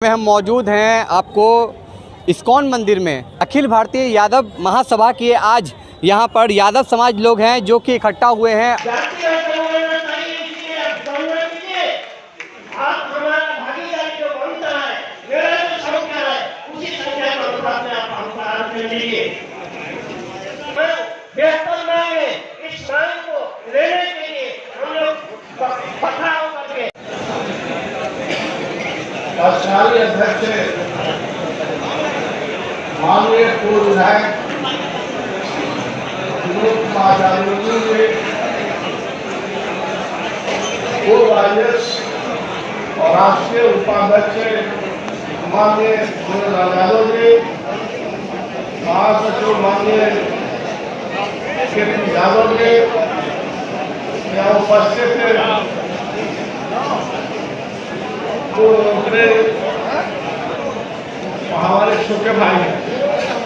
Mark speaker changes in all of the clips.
Speaker 1: में हम मौजूद हैं आपको इस्कॉन मंदिर में। अखिल भारतीय यादव महासभा की आज यहाँ पर यादव समाज लोग हैं जो कि इकट्ठा हुए हैं।
Speaker 2: राष्ट्रीय अध्यक्ष माननीय पूर्व विधायक विनोद कुमार यादव जी, पूर्व अध्यक्ष और राष्ट्रीय उपाध्यक्ष माननीय सूर्यलाल यादव जी, महासचिव माननीय केपी यादव जी, यहाँ उपस्थित हमारे छोटे भाई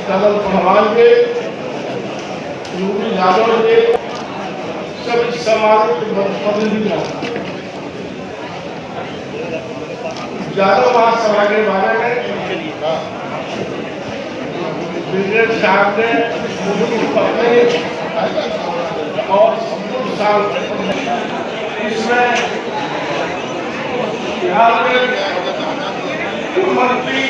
Speaker 2: कमल पहलवान जी, यूपी यादव जी, सभी समाज प्रतिनिधि यादव महासभा के बारे में ब्रिगेड साहब ने पत्नी और साल इसमें बिहार में मुख्यमंत्री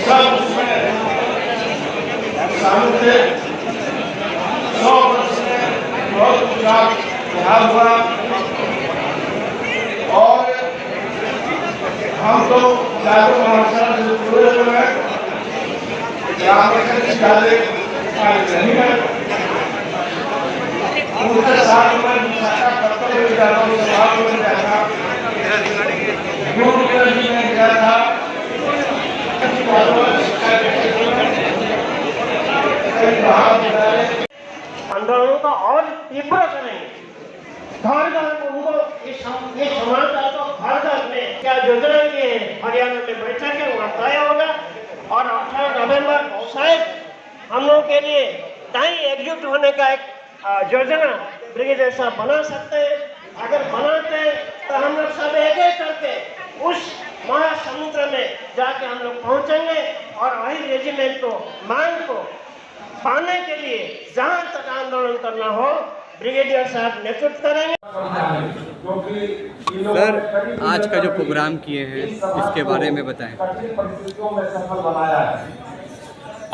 Speaker 2: सब उसमें शामिल थे। 100 वर्ष में बहुत विकास हुआ और हम तो यादव महासभा से जुड़े हुए हैं। नहीं है उनके साथ में कर्तव्य यादव समाज में गया था, में गया था। आंदोलन को और तीव्र करेंगे, घर घर उनको इस समाज को घर घर में क्या योजना की है, हरियाणा में बैठक है वहाँ तय होगा और 18 नवंबर को शायद हम लोगों के लिए टाइम एकजुट होने का एक योजना ब्रिगेडियर साहब बना सकते हैं। अगर बनाते हैं तो हम लोग सब एक एक करके उस महासमुद्र में जाके हम लोग पहुंचेंगे और वही रेजिमेंट को मांग को पाने के लिए जहां तक आंदोलन करना हो ब्रिगेडियर साहब नेतृत्व करेंगे।
Speaker 1: सर, आज का जो प्रोग्राम किए हैं इसके बारे में बताएं।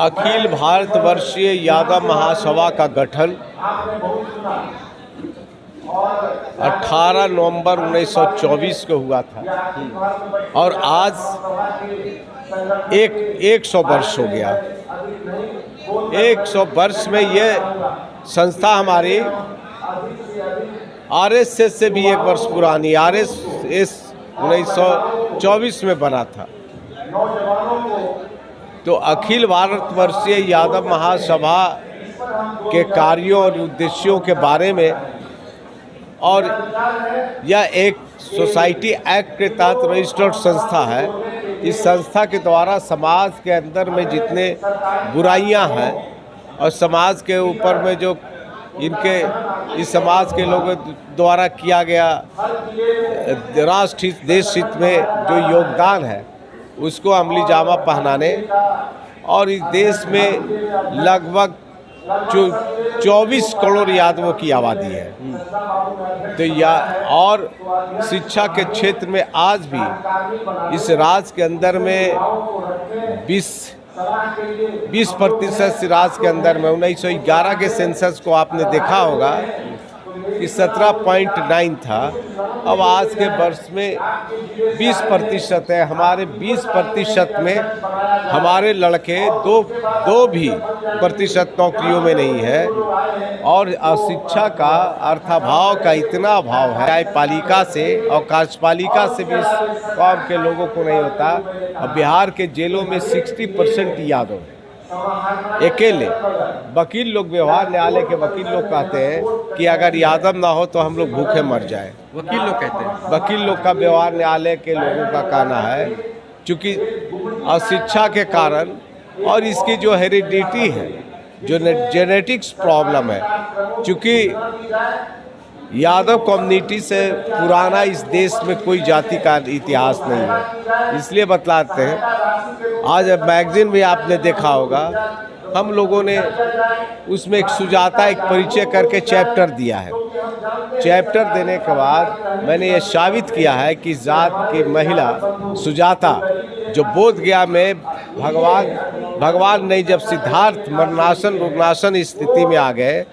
Speaker 3: अखिल भारतवर्षीय यादव महासभा का गठन 18 नवंबर 1924 को हुआ था और आज 100 वर्ष हो गया। 100 वर्ष में ये संस्था हमारी आरएसएस से भी 1 वर्ष पुरानी, आरएसएस 1924 में बना था। तो अखिल भारतवर्षीय यादव महासभा के कार्यों और उद्देश्यों के बारे में, और यह एक सोसाइटी एक्ट के तहत रजिस्टर्ड संस्था है। इस संस्था के द्वारा समाज के अंदर में जितने बुराइयां हैं और समाज के ऊपर में जो इस समाज के लोगों द्वारा किया गया राष्ट्र हित देश हित में जो योगदान है उसको अमली जामा पहनाने, और इस देश में लगभग 24 करोड़ यादवों की आबादी है। तो और शिक्षा के क्षेत्र में आज भी इस राज्य के अंदर में 20% राज्य के अंदर में 1911 के सेंसस को आपने देखा होगा कि 17.9 था। अब आज के वर्ष में 20% है। हमारे 20% में हमारे लड़के दो भी प्रतिशत नौकरियों में नहीं है, और शिक्षा का अर्थाभाव का इतना अभाव है। न्यायपालिका से और कार्यपालिका से भी इस काम के लोगों को नहीं होता। अब बिहार के जेलों में 60% यादव है। अकेले वकील लोग, व्यवहार न्यायालय के वकील लोग कहते हैं कि अगर यादव ना हो तो हम लोग भूखे मर जाएं।
Speaker 1: वकील लोग कहते हैं,
Speaker 3: वकील लोग का व्यवहार न्यायालय के लोगों का कहना है, क्योंकि अशिक्षा के कारण और इसकी जो हेरिडिटी है, जो जेनेटिक्स प्रॉब्लम है, क्योंकि यादव कम्युनिटी से पुराना इस देश में कोई जाति का इतिहास नहीं है, इसलिए बतलाते हैं। आज मैगजीन में आपने देखा होगा, हम लोगों ने उसमें एक सुजाता एक परिचय करके चैप्टर दिया है। चैप्टर देने के बाद मैंने ये साबित किया है कि जात की महिला सुजाता जो बोध गया में भगवान नहीं, जब सिद्धार्थ मरणासन रुग्णासन स्थिति में आ गए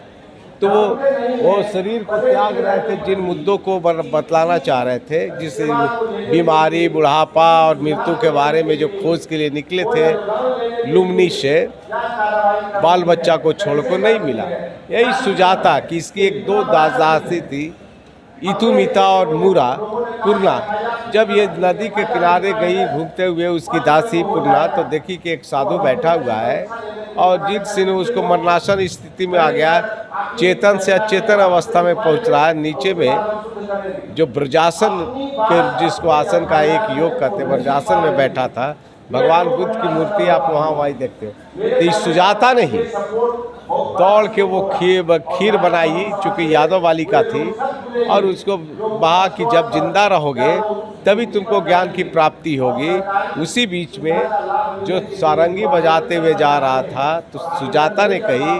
Speaker 3: तो वो शरीर को त्याग रहे थे, जिन मुद्दों को बतलाना चाह रहे थे, जिस बीमारी, बुढ़ापा और मृत्यु के बारे में जो खोज के लिए निकले थे, लुम्नी से बाल बच्चा को छोड़ को नहीं मिला। यही सुजाता कि इसकी एक दो दासी थी, इतुमिता और पूर्णा। जब ये नदी के किनारे गई घूमते हुए उसकी दासी पूर्णा, तो देखी कि एक साधु बैठा हुआ है और जिस उसको मरणासन स्थिति में आ गया, चेतन से अचेतन अवस्था में पहुंच रहा है। नीचे में जो ब्रजासन के जिसको आसन का एक योग कहते ब्रजासन में बैठा था, भगवान बुद्ध की मूर्ति आप वहाँ देखते हो। तो इस सुजाता ने ही दौड़ के वो खीर बनाई, चूँकि यादव वाली का थी, और उसको कहा कि जब जिंदा रहोगे तभी तुमको ज्ञान की प्राप्ति होगी। उसी बीच में जो सारंगी बजाते हुए जा रहा था, तो सुजाता ने कही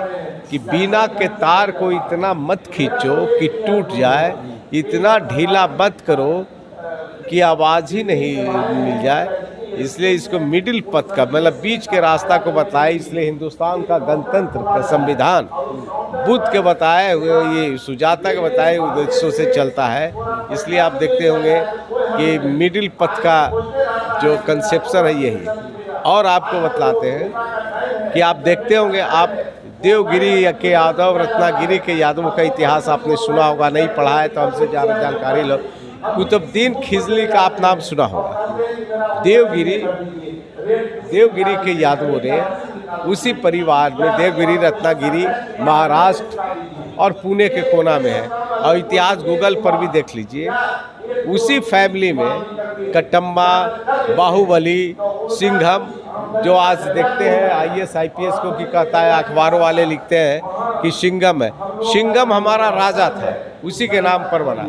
Speaker 3: कि बीना के तार को इतना मत खींचो कि टूट जाए, इतना ढीला मत करो कि आवाज़ ही नहीं मिल जाए। इसलिए इसको मिडिल पथ का मतलब बीच के रास्ता को बताए। इसलिए हिंदुस्तान का गणतंत्र का संविधान बुद्ध के बताए हुए, ये सुजाता के बताए उद्देश्यों से चलता है। इसलिए आप देखते होंगे कि मिडिल पथ का जो कंसेप्शन है यही। और आपको बतलाते हैं कि आप देखते होंगे, आप देवगिरी के यादव, रत्नागिरी के यादवों का इतिहास आपने सुना होगा, नहीं पढ़ा है तो हमसे ज़्यादा जानकारी लो। कुतुबुद्दीन खिजली का आप नाम सुना होगा। देवगिरी के यादवों ने उसी परिवार में, देवगिरी रत्नागिरी महाराष्ट्र और पुणे के कोना में है, और इतिहास गूगल पर भी देख लीजिए। उसी फैमिली में कटम्बा, बाहुबली, सिंघम, जो आज देखते हैं IAS IPS को कि कहता है, अखबारों वाले लिखते हैं कि सिंघम है। सिंघम हमारा राजा था, उसी के नाम पर बना।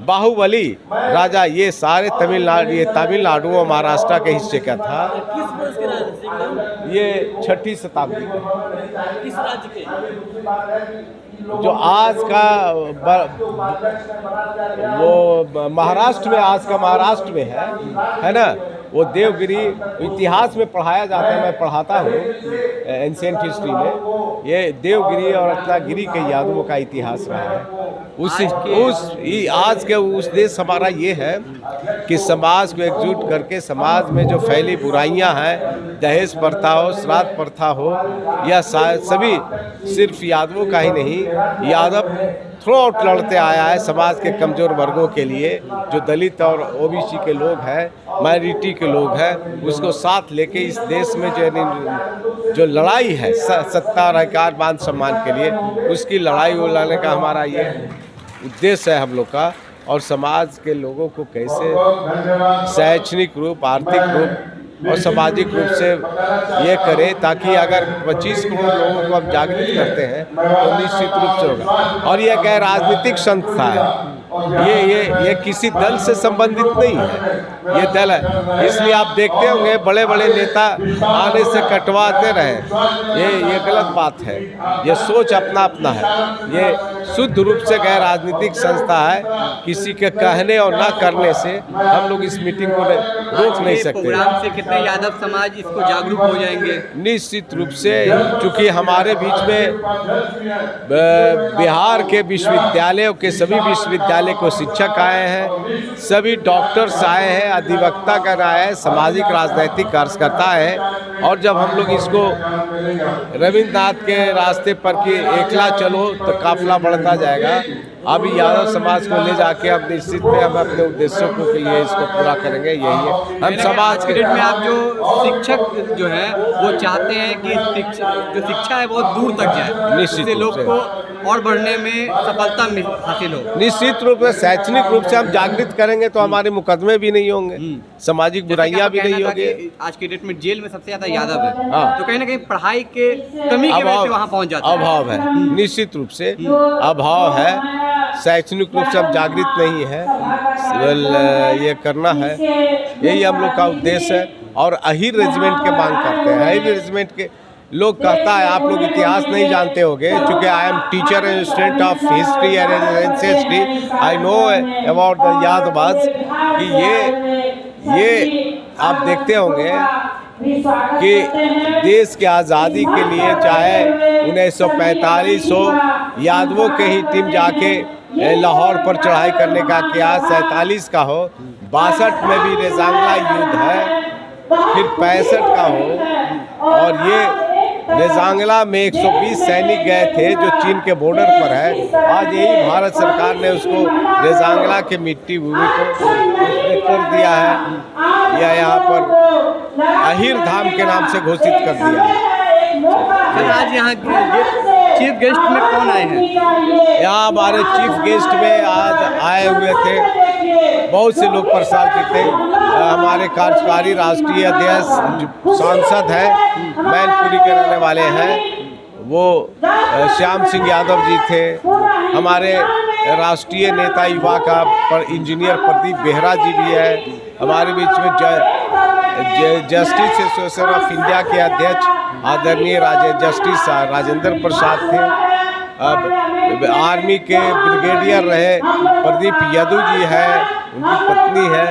Speaker 3: बाहुबली राजा, ये सारे तमिलनाडु और महाराष्ट्र के हिस्से का था। ये 6वीं शताब्दी का। किस राज्य के? जो आज का वो महाराष्ट्र में, आज का महाराष्ट्र में है ना। वो देवगिरी इतिहास में पढ़ाया जाता है, मैं पढ़ाता हूँ एंशिएंट हिस्ट्री में। ये देवगिरी और रत्नागिरी के यादवों का इतिहास रहा है। आज के उस देश हमारा ये है कि समाज को एकजुट करके, समाज में जो फैली बुराइयां हैं, दहेज प्रथा हो, श्राद्ध प्रथा हो, या सभी सिर्फ यादवों का ही नहीं, यादव थ्रू आउट लड़ते आया है समाज के कमज़ोर वर्गों के लिए। जो दलित और OBC के लोग हैं, माइनॉरिटी के लोग हैं, उसको साथ लेके इस देश में जो लड़ाई है सत्ता और अधिकार मान सम्मान के लिए, उसकी लड़ाई लड़ने का हमारा ये उद्देश्य है हम लोग का। और समाज के लोगों को कैसे शैक्षणिक रूप, आर्थिक रूप और सामाजिक रूप से ये करें, ताकि अगर 25 करोड़ लोगों को हम जागृत करते हैं तो निश्चित रूप से होगा। और ये गैर राजनीतिक संस्था है, ये किसी दल से संबंधित नहीं है, ये दल है। इसलिए आप देखते होंगे बड़े बड़े नेता आने से कटवाते रहे, ये गलत बात है। ये सोच अपना अपना है, ये शुद्ध रूप से गैर राजनीतिक संस्था है। किसी के कहने और ना करने से हम लोग इस मीटिंग को रोक नहीं सकते।
Speaker 1: प्रोग्राम से कितने यादव समाज इसको जागरूक हो जाएंगे?
Speaker 3: निश्चित रूप से, क्योंकि हमारे बीच में बिहार के विश्वविद्यालयों के सभी विश्वविद्यालय को शिक्षक आए हैं, सभी डॉक्टर्स आए हैं, अधिवक्ता कर आए हैं, सामाजिक राजनीतिक कार्यकर्ता है। और जब हम लोग इसको रविन्द्रनाथ के रास्ते पर कि एकला चलो तो काफिला बढ़ता जाएगा, अभी यादव समाज को ले जाके अब निश्चित में हम अपने उद्देश्यों के लिए इसको पूरा करेंगे, यही है हम समाज
Speaker 1: के डेट में आप जो शिक्षक जो है वो चाहते हैं कि जो शिक्षा है बहुत दूर तक जाए,
Speaker 3: निश्चित
Speaker 1: जिससे
Speaker 3: रूप
Speaker 1: लोग
Speaker 3: से।
Speaker 1: को और बढ़ने में सफलता हासिल हो।
Speaker 3: निश्चित रूप से शैक्षणिक रूप से हम जागृत करेंगे तो हमारे मुकदमे भी नहीं होंगे, सामाजिक बुराइयां भी नहीं होगी।
Speaker 1: आज की डेट में जेल में सबसे ज्यादा यादव है,
Speaker 3: हाँ।
Speaker 1: तो कहीं ना कहीं पढ़ाई के कमी की वजह से वहाँ पहुँच जाता है।
Speaker 3: अभाव है, निश्चित रूप से अभाव है, शैक्षणिक रूप से हम जागृत नहीं है, ये करना है, यही हम लोग का उद्देश्य है। और अहिर रेजिमेंट के मांग करते हैं। अहिर रेजिमेंट के लोग कहता है, आप लोग इतिहास नहीं जानते होंगे, क्योंकि I am teacher and student of history and ancestry, I know about the Yadavas, कि ये आप देखते होंगे कि देश की आज़ादी के लिए चाहे 1945 हो, यादवों के ही टीम जाके लाहौर पर चढ़ाई करने का किया, 47 का हो, 62 में भी रेजांगला युद्ध है, फिर 65 का हो, और ये रेजांगला में 120 सैनिक गए थे जो चीन के बॉर्डर पर है। आज यही भारत सरकार ने उसको रेजांगला के मिट्टी भूमि को कर दिया है, या यहाँ पर अहिर धाम के नाम से घोषित कर दिया है।
Speaker 1: सर, आज यहाँ चीफ गेस्ट में कौन आए हैं?
Speaker 3: यहाँ हमारे चीफ गेस्ट में आज आए हुए थे बहुत से लोग प्रशासित थे। हमारे कार्यकारी राष्ट्रीय अध्यक्ष सांसद हैं, मैनपुरी के रहने वाले हैं, वो श्याम सिंह यादव जी थे। हमारे राष्ट्रीय नेता युवा का इंजीनियर प्रदीप बेहरा जी भी है। हमारे बीच में जस्टिस एसोसिएशन ऑफ इंडिया के अध्यक्ष आदरणीय जस्टिस राजेंद्र प्रसाद थे। अब आर्मी के ब्रिगेडियर रहे प्रदीप यदु जी हैं, उनकी पत्नी है।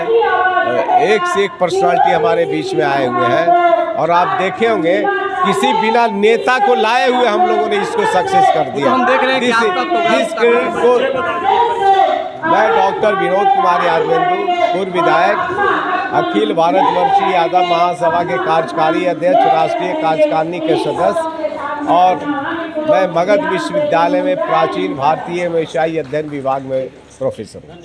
Speaker 3: एक से एक पर्सनालिटी हमारे बीच में आए हुए हैं, और आप देखे होंगे किसी बिना नेता को लाए हुए हम लोगों ने इसको सक्सेस कर दिया।
Speaker 1: तो हम देख रहे हैं कि आपका
Speaker 3: मैं डॉक्टर विनोद कुमार यादवेंदु, पूर्व विधायक, अखिल भारतवर्षीय यादव महासभा के कार्यकारी अध्यक्ष, राष्ट्रीय कार्यकारिणी के सदस्य, और मैं मगध विश्वविद्यालय में प्राचीन भारतीय व्यवसायी अध्ययन विभाग में प्रोफेसर हूँ।